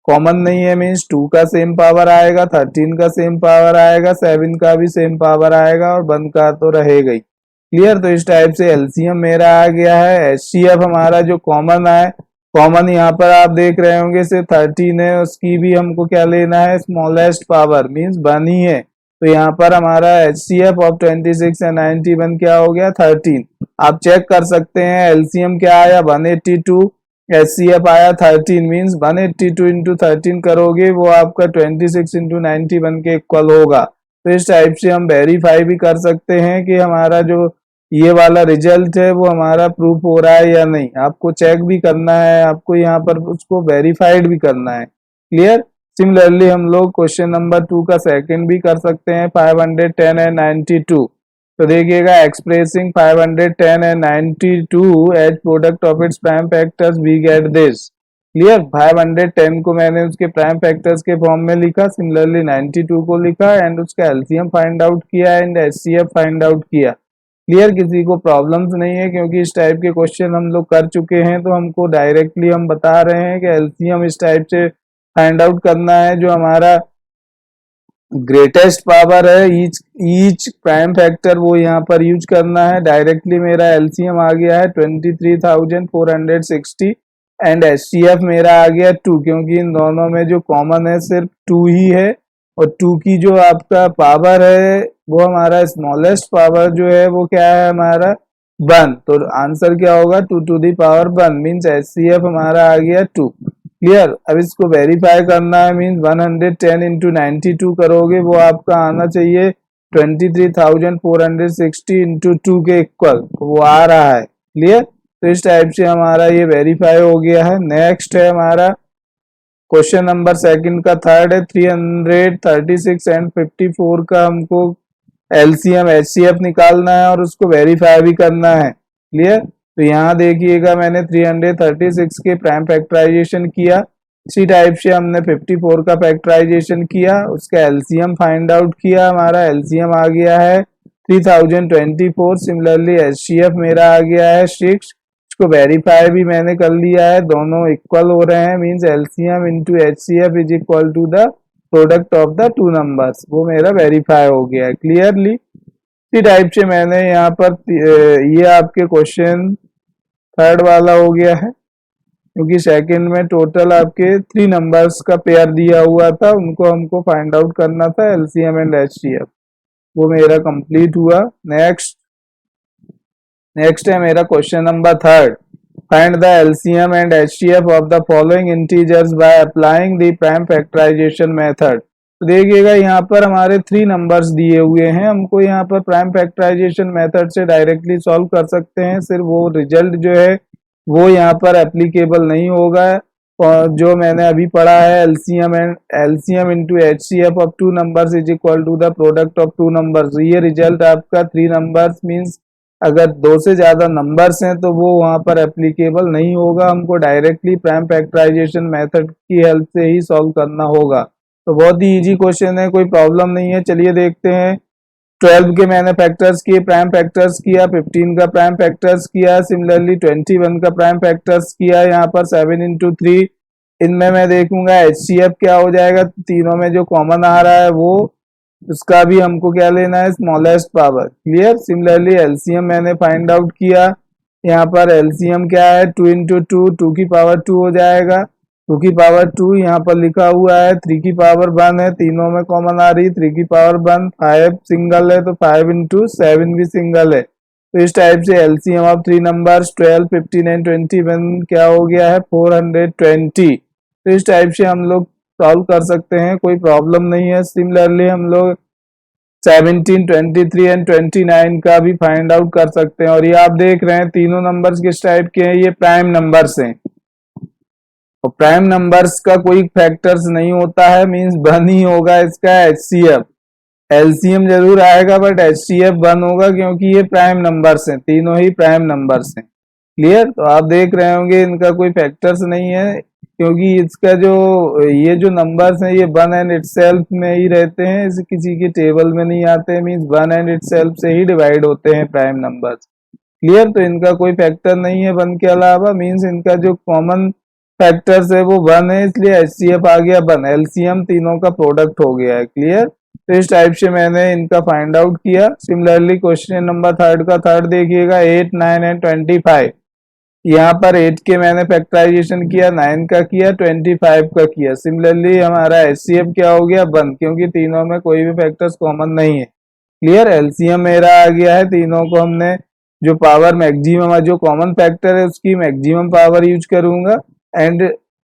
कॉमन नहीं है, मींस 2 का सेम पावर आएगा, 13 का सेम पावर आएगा, 7 का भी सेम पावर आएगा और 1 का तो रहेगा ही। क्लियर, तो इस टाइप से एलसीएम मेरा आ गया है। एचसीएफ हमारा जो कॉमन है, कॉमन यहाँ पर आप देख रहे होंगे से 13 है, उसकी भी हमको क्या लेना है, स्मॉलेस्ट पावर मींस 1 ही है। तो यहाँ पर हमारा HCF ऑफ 26 एंड 91 क्या हो गया, 13। आप चेक कर सकते हैं एलसीएम क्या आया 182, HCF आया 13, मींस 182 इंटू 13 करोगे वो आपका 26 इंटू 91 के इक्वल होगा। तो इस टाइप से हम वेरीफाई भी कर सकते हैं कि हमारा जो ये वाला रिजल्ट है वो हमारा प्रूफ हो रहा है या नहीं। आपको चेक भी करना है, आपको यहाँ पर उसको वेरीफाइड भी करना है। क्लियर, सिमिलरली हम लोग क्वेश्चन नंबर 2 का सेकंड भी कर सकते हैं 510 एंड 92। तो देखिएगा expressing 510 and 92 as product of its prime factors we get this. Clear, 510 को मैंने उसके प्राइम फैक्टर्स के फॉर्म में लिखा, सिमिलरली 92 को लिखा एंड उसका एलसीएम फाइंड आउट किया एंड एचसीएफ फाइंड आउट किया। क्लियर, किसी को प्रॉब्लम्स नहीं है क्योंकि इस टाइप के क्वेश्चन हम लोग कर चुके हैं, तो हमको डायरेक्टली हम बता रहे हैं कि एलसीएम इस टाइप से फाइंड आउट करना है। जो हमारा ग्रेटेस्ट पावर है ईच प्राइम फैक्टर वो यहाँ पर यूज करना है। डायरेक्टली मेरा एलसीएम आ गया है 23,460 एंड एचसीएफ मेरा आ गया 2, क्योंकि इन दोनों में जो कॉमन है सिर्फ 2 ही है और 2 की जो आपका पावर है वो हमारा स्मॉलेस्ट पावर जो है वो क्या है हमारा 1। तो आंसर क्या होगा 2 to the power 1, means HCF हमारा आ गया 2। क्लियर, अब इसको वेरीफाई करना है, मींस 110 इंटू 92 करोगे वो आपका आना चाहिए 23,460 इंटू 2 के इक्वल, वो आ रहा है। क्लियर, तो इस टाइप से हमारा ये वेरीफाई हो गया है। नेक्स्ट है हमारा क्वेश्चन नंबर सेकंड का थर्ड है 336 एंड 54 का हमको एलसीएम एचसीएफ निकालना है और उसको वेरीफाई भी करना है। क्लियर, तो यहाँ देखिएगा मैंने 336 के प्राइम फैक्टराइजेशन किया इसी टाइप से हमने 54 का फैक्टराइजेशन किया, उसका एलसीएम फाइंड आउट किया, हमारा एलसीएम आ गया है 3024। सिमिलरली एचसीएफ मेरा आ गया है 6। इसको वेरीफाई भी मैंने कर लिया है, दोनों इक्वल हो रहे हैं, means LCM into HCF is equal to the product of the two numbers, वो मेरा वेरीफाई हो गया है क्लियरली। इसी टाइप से मैंने यहाँ पर ये आपके क्वेश्चन थर्ड वाला हो गया है, क्योंकि सेकंड में टोटल आपके 3 नंबर्स का पेयर दिया हुआ था, उनको हमको फाइंड आउट करना था एलसीएम एंड एचसीएफ, वो मेरा कंप्लीट हुआ। नेक्स्ट है मेरा question number third, find the LCM and HCF of the following integers by applying the prime factorisation method. तो देखिएगा यहाँ पर हमारे 3 नंबर्स दिए हुए हैं, हमको यहाँ पर प्राइम फैक्टराइजेशन मेथड से डायरेक्टली सॉल्व कर सकते हैं, सिर्फ वो रिजल्ट जो है वो यहाँ पर एप्लीकेबल नहीं होगा। और जो मैंने अभी पढ़ा है LCM into HCF of two numbers is equal to the product of two numbers, ये रिजल्ट आपका 3 नंबर्स मींस अगर 2 से ज्यादा नंबर्स हैं तो वो वहां पर एप्लीकेबल नहीं होगा, हमको डायरेक्टली प्राइम फैक्टराइजेशन मेथड की हेल्प से ही सॉल्व करना होगा। तो बहुत ही इजी क्वेश्चन है, कोई प्रॉब्लम नहीं है। चलिए देखते हैं। 12 के मैंने फैक्टर्स किए, प्राइम फैक्टर्स किया, 15 का प्राइम फैक्टर्स किया, सिमिलरली 21 का प्राइम फैक्टर्स किया। यहाँ पर 7 इंटू 3, इनमें मैं देखूंगा एचसीएफ क्या हो जाएगा, तीनों में जो कॉमन आ रहा है वो, उसका भी हमको क्या लेना है, smallest power. Clear. Similarly LCM मैंने फाइंड आउट किया, यहाँ पर एलसीएम क्या है 2 इंटू 2, 2 की पावर 2 हो जाएगा, 2 की पावर 2 यहाँ पर लिखा हुआ है, 3 की पावर 1 है, तीनों में कॉमन आ रही, 3 की पावर 1, 5 सिंगल है तो 5 इंटू 7 भी सिंगल है। तो इस टाइप से एलसीएम ऑफ 3 नंबर्स 12, 15 एंड 21 क्या हो गया है 420। तो इस टाइप से हम लोग सॉल्व कर सकते हैं, कोई प्रॉब्लम नहीं है। सिमिलरली हम लोग 17, 23 एंड 29 का भी फाइंड आउट कर सकते हैं। और ये आप देख रहे हैं तीनों नंबर्स किस टाइप के हैं, ये प्राइम नंबर्स हैं। तो प्राइम नंबर्स का कोई फैक्टर्स नहीं होता है, मींस 1 ही होगा इसका एचसीएफ। एलसीएम जरूर आएगा बट एचसीएफ 1 होगा, क्योंकि ये प्राइम नंबर्स हैं, तीनों ही प्राइम नंबर्स हैं। क्लियर। तो आप देख रहे होंगे इनका कोई फैक्टर्स नहीं है, क्योंकि इसका जो ये जो नंबर्स हैं ये 1 एंड इटसेल्फ में ही रहते हैं, इस किसी की टेबल में नहीं आते, मींस 1 एंड इटसेल्फ से ही डिवाइड होते हैं प्राइम नंबर्स। क्लियर। तो इनका कोई फैक्टर नहीं है 1 के अलावा, मींस इनका जो कॉमन फैक्टर्स है वो 1 है, इसलिए एचसीएफ आ गया 1, एलसीएम तीनों का प्रोडक्ट हो गया है। क्लियर। तो इस टाइप से मैंने इनका फाइंड आउट किया। सिमिलरली क्वेश्चन नंबर थर्ड का थर्ड देखिएगा, 8, 9 एंड 25। यहाँ पर 8 के मैंने फैक्टराइजेशन किया, 9 का किया, 25 का किया। सिमिलरली हमारा एचसीएफ क्या हो गया 1, क्योंकि तीनों में कोई भी फैक्टर्स कॉमन नहीं है। क्लियर। एलसीएम मेरा आ गया है, तीनों को हमने जो पावर मैक्सिमम जो कॉमन फैक्टर है उसकी मैक्सिमम पावर यूज करूंगा, एंड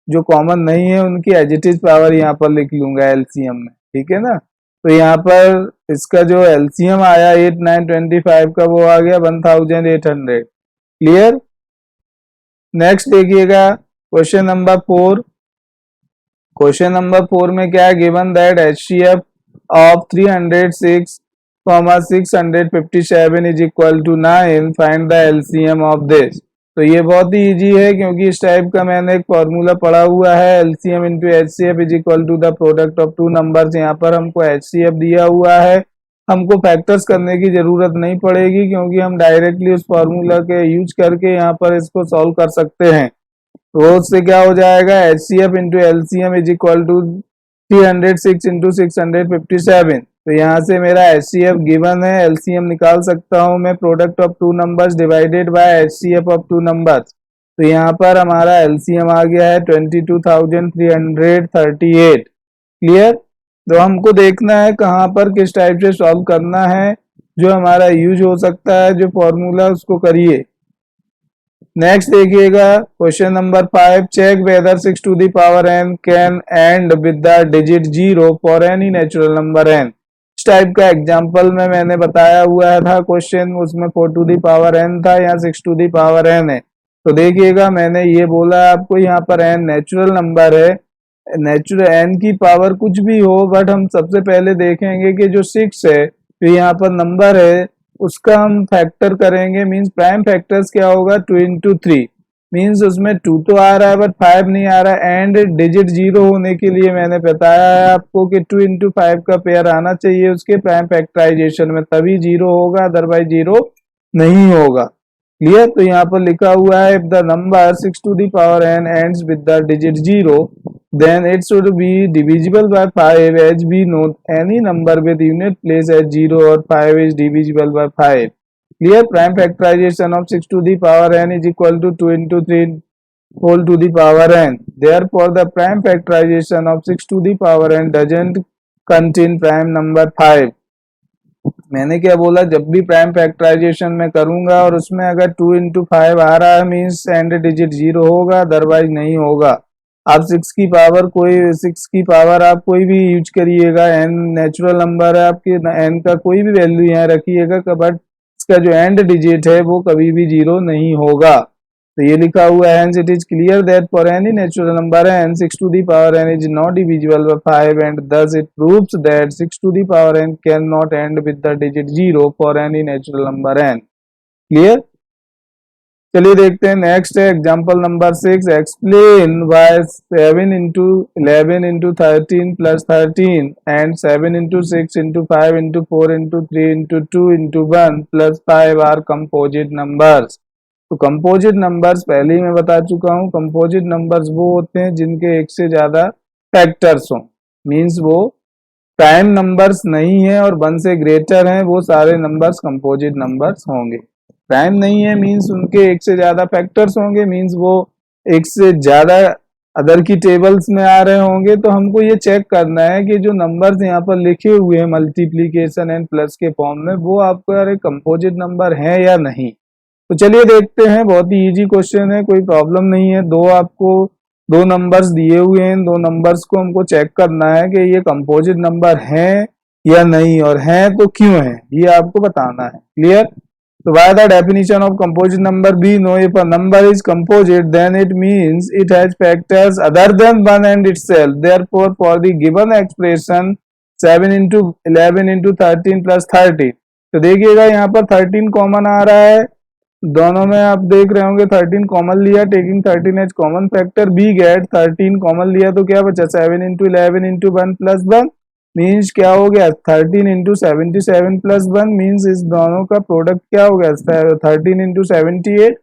जो कॉमन नहीं है उनकी एडिटिव पावर यहाँ पर लिख लूंगा एलसीएम में। ठीक है ना। तो यहाँ पर इसका जो एलसीएम आया 8, 9, 25 का, वो आ गया 1800। क्लियर। नेक्स्ट देखिएगा क्वेश्चन नंबर 4। क्वेश्चन नंबर 4 में क्या है, given that HCF of 306, 657 is equal to 9, find the LCM of this. तो ये बहुत ही इजी है, क्योंकि इस टाइप का मैंने एक फॉर्मूला पढ़ा हुआ है, LCM into HCF is equal to the product of two numbers. यहाँ पर हमको एचसीएफ दिया हुआ है, हमको फैक्टर्स करने की जरूरत नहीं पड़ेगी, क्योंकि हम डायरेक्टली उस फॉर्मूला के यूज करके यहाँ पर इसको सॉल्व कर सकते हैं। तो उससे क्या हो जाएगा, HCF into LCM is equal to 306 into 657। तो यहाँ से मेरा एचसीएफ गिवन है, एलसीएम निकाल सकता हूँ मैं, product of two numbers divided by HCF of two numbers. तो यहाँ पर हमारा एलसीएम आ गया है 22,338। क्लियर। तो हमको देखना है कहाँ पर किस टाइप से सॉल्व करना है, जो हमारा यूज हो सकता है जो फॉर्मूला, उसको करिए। नेक्स्ट देखिएगा question number 5, check whether 6 to the power n can end with the digit 0 for any natural number n। इस टाइप का एग्जांपल में मैंने बताया हुआ था क्वेश्चन, उसमें 4 टू द पावर n था, यहाँ 6 टू द पावर n है। तो देखिएगा मैंने ये बोला आपको, यहाँ पर n नेचुरल नंबर है, नेचुरल n की पावर कुछ भी हो, बट हम सबसे पहले देखेंगे कि जो 6 है तो यहाँ पर नंबर है, उसका हम फैक्टर करेंगे, मींस प्राइम फैक्टर्स क्या होगा 2 इंटू 3। मीन्स उसमें 2 तो आ रहा है बट 5 नहीं आ रहा है। एंड डिजिट 0 होने के लिए मैंने बताया है आपको कि 2 into 5 का पेयर आना चाहिए उसके प्राइम फैक्टराइजेशन में, तभी 0 होगा, अदरवाइज 0 नहीं होगा। क्लियर? तो यहाँ पर लिखा हुआ है if the number 6 to the power n ends with the digit 0 then it should be divisible by 5 as we know any number with unit place as 0 or 5 is divisible by 5. Clear? Prime factorization of 6 to the power n is equal to 2 into 3 whole to the power n. Therefore, the prime factorization of 6 to the power n doesn't contain prime number 5. मैंने क्या बोला, जब भी prime factorisation में करूंगा और उसमें अगर 2 into 5 आ रहा है मीन्स एंड डिजिट 0 होगा, अदरवाइज नहीं होगा। आप 6 की पावर आप कोई भी यूज करिएगा, एन नेचुरल नंबर है आपके, एन का कोई भी वैल्यू यहाँ रखिएगा, बट इसका जो एंड डिजिट है वो कभी भी 0 नहीं होगा। तो ये लिखा हुआ है hence it is clear that for any natural number n 6 to the power n is not divisible by 5 and thus it proves that 6 to the power n cannot end with the digit 0 for any natural number n. Clear? चलिए देखते हैं next है example number 6। Explain why 7 into 11 into 13 plus 13 and 7 into 6 into 5 into 4 into 3 into 2 into 1 plus 5 are composite numbers। तो composite numbers पहले ही मैं बता चुका हूं, कंपोजिट नंबर्स वो होते हैं जिनके एक से ज्यादा फैक्टर्स हों, मींस वो प्राइम नंबर्स नहीं है और 1 से ग्रेटर हैं, वो सारे नंबर्स कंपोजिट नंबर्स होंगे। प्राइम नहीं है मींस उनके एक से ज्यादा फैक्टर्स होंगे, मींस वो एक से ज्यादा अदर की टेबल्स में आ रहे होंगे। तो हमको ये चेक करना है कि जो नंबर्स यहाँ पर लिखे हुए हैं मल्टीप्लीकेशन एंड प्लस के फॉर्म में, वो आपका कंपोजिट नंबर है या नहीं। तो चलिए देखते हैं, बहुत ही इजी क्वेश्चन है, कोई प्रॉब्लम नहीं है। दो नंबर्स दिए हुए हैं, दो नंबर्स को हमको चेक करना है कि ये कंपोजिट नंबर हैं या नहीं, और हैं तो क्यों है, ये आपको बताना है। क्लियर? तो by the definition of composite number we know if a number is composite then it means it has factors other than 1 and itself. Therefore for the given expression 7 into 11 into 13 plus 13, तो देखिएगा यहाँ पर 13 common आ रहा है, दोनों में आप देख रहे होंगे 13 कॉमन लिया, taking 13 as common factor we get 13 common लिया तो क्या बचा 7 into 11 into 1 plus 1 मीन्स क्या हो गया 13 into 77 plus 1 मीन्स इस दोनों का प्रोडक्ट क्या हो गया 13 into 78।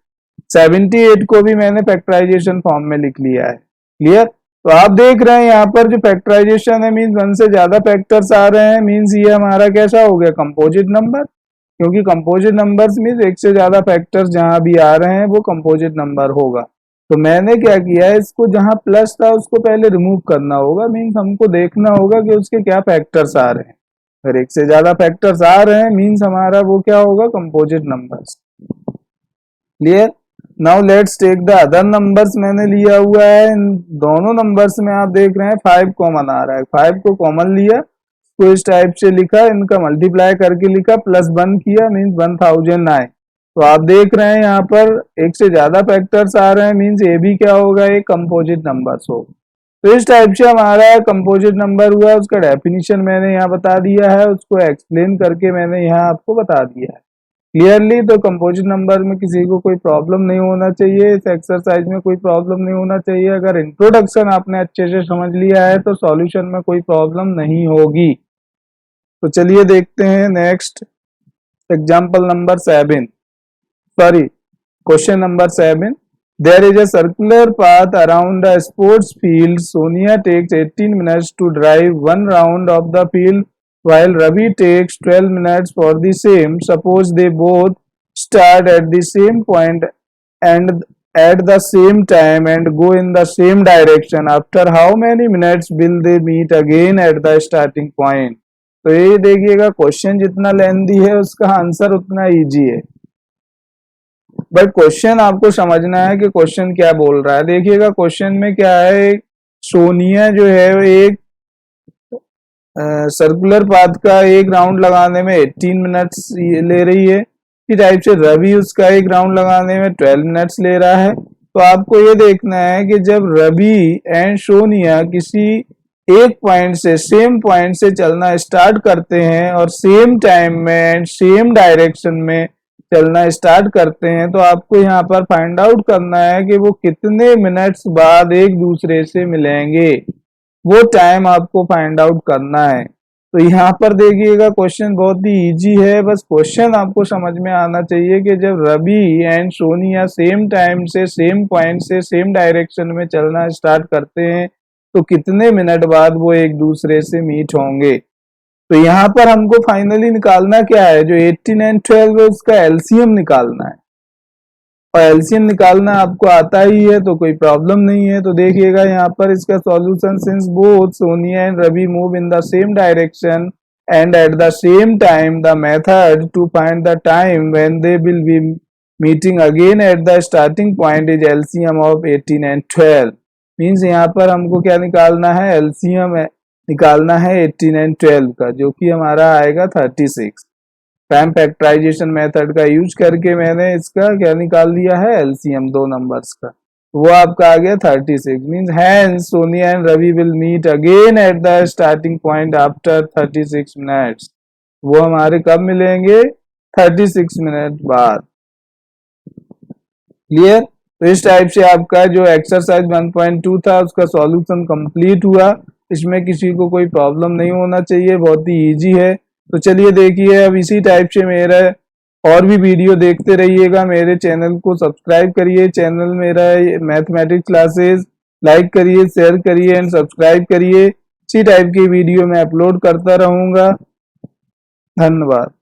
78 को भी मैंने फैक्टराइजेशन फॉर्म में लिख लिया है। क्लियर? तो आप देख रहे हैं यहाँ पर जो फैक्टराइजेशन है मीन्स 1 से ज्यादा फैक्टर्स आ रहे हैं, मीन्स ये हमारा कैसा हो गया कंपोजिट नंबर, क्योंकि कंपोजिट नंबर्स मीन्स एक से ज्यादा फैक्टर्स जहां भी आ रहे हैं वो कंपोजिट नंबर होगा। तो मैंने क्या किया है, इसको जहां प्लस था उसको पहले रिमूव करना होगा, मीन्स हमको देखना होगा कि उसके क्या फैक्टर्स आ रहे हैं। अगर एक से ज्यादा फैक्टर्स आ रहे हैं मीन्स हमारा वो क्या होगा composite numbers. Clear? Now let's take the other numbers. मैंने लिया हुआ है इन दोनों नंबर्स में, आप देख रहे हैं 5 कॉमन आ रहा है, 5 को कॉमन लिया तो इस टाइप से लिखा, इनका मल्टीप्लाई करके लिखा, प्लस 1 किया मीन्स 1000 आए। तो आप देख रहे हैं यहाँ पर एक से ज्यादा फैक्टर्स आ रहे हैं मीन्स ये भी क्या होगा, एक कंपोजिट नंबर्स होगा। तो इस टाइप से हमारा कंपोजिट नंबर हुआ, उसका डेफिनेशन मैंने यहाँ बता दिया है, उसको एक्सप्लेन करके मैंने यहाँ आपको बता दिया है क्लियरली। तो कंपोजिट नंबर में किसी को कोई प्रॉब्लम नहीं होना चाहिए, इस एक्सरसाइज में कोई प्रॉब्लम नहीं होना चाहिए। अगर इंट्रोडक्शन आपने अच्छे से समझ लिया है तो सॉल्यूशन में कोई प्रॉब्लम नहीं होगी। तो चलिए देखते हैं next example number 7, sorry question number 7। There is a circular path around the sports field. Sonia takes 18 minutes to drive one round of the field while Ravi takes 12 minutes for the same. Suppose they both start at the same point and at the same time and go in the same direction. After how many minutes will they meet again at the starting point? तो ये देखिएगा question जितना lengthy है उसका answer उतना easy है, but question आपको समझना है कि क्वेश्चन क्या बोल रहा है। देखिएगा क्वेश्चन में क्या है, सोनिया जो है एक सर्कुलर पाथ का एक राउंड लगाने में 18 मिनट्स ले रही है, इसी टाइप से रवि उसका एक राउंड लगाने में 12 मिनट्स ले रहा है। तो आपको ये देखना है कि जब रवि एंड सोनिया किसी एक पॉइंट से सेम पॉइंट से चलना स्टार्ट करते हैं और सेम टाइम में एंड सेम डायरेक्शन में चलना स्टार्ट करते हैं तो आपको यहाँ पर फाइंड आउट करना है कि वो कितने मिनट्स बाद एक दूसरे से मिलेंगे, वो टाइम आपको फाइंड आउट करना है। तो यहाँ पर देखिएगा क्वेश्चन बहुत ही इजी है, बस क्वेश्चन आपको समझ में आना चाहिए कि जब Ravi and Sonia same time से सेम पॉइंट से सेम डायरेक्शन में चलना स्टार्ट करते हैं तो कितने मिनट बाद वो एक दूसरे से मीट होंगे। तो यहाँ पर हमको फाइनली निकालना क्या है, जो 18 एंड 12 है उसका एलसीएम निकालना है, और एलसीएम निकालना आपको आता ही है तो कोई प्रॉब्लम नहीं है। तो देखिएगा यहाँ पर इसका solution, since both Sonia and Ravi move in the same direction and at the same time, the method to find the time when they will be meeting again at the starting point is LCM of 18 and 12। Means यहाँ पर हमको क्या निकालना है, LCM निकालना है 18 and 12 का, जो कि हमारा आएगा 36। टाइम फैक्टराइजेशन मेथड का यूज करके मैंने इसका क्या निकाल दिया है, एलसीएम दो नंबर्स का, वो आपका आ गया 36। Means hence Sonia and Ravi will meet again at the starting point after 36 minutes. वो हमारे कब मिलेंगे, 36 मिनट बाद। क्लियर। तो इस टाइप से आपका जो एक्सरसाइज 1.2 था उसका सॉल्यूशन कंप्लीट हुआ। इसमें किसी को कोई प्रॉब्लम नहीं होना चाहिए, बहुत ही इजी है। तो चलिए देखिए, अब इसी टाइप से मेरा और भी वीडियो देखते रहिएगा। मेरे चैनल को सब्सक्राइब करिए, चैनल मेरा मैथमेटिक्स क्लासेस, लाइक करिए, शेयर करिए एंड सब्सक्राइब करिए। इसी टाइप की वीडियो मैं अपलोड करता रहूंगा। धन्यवाद।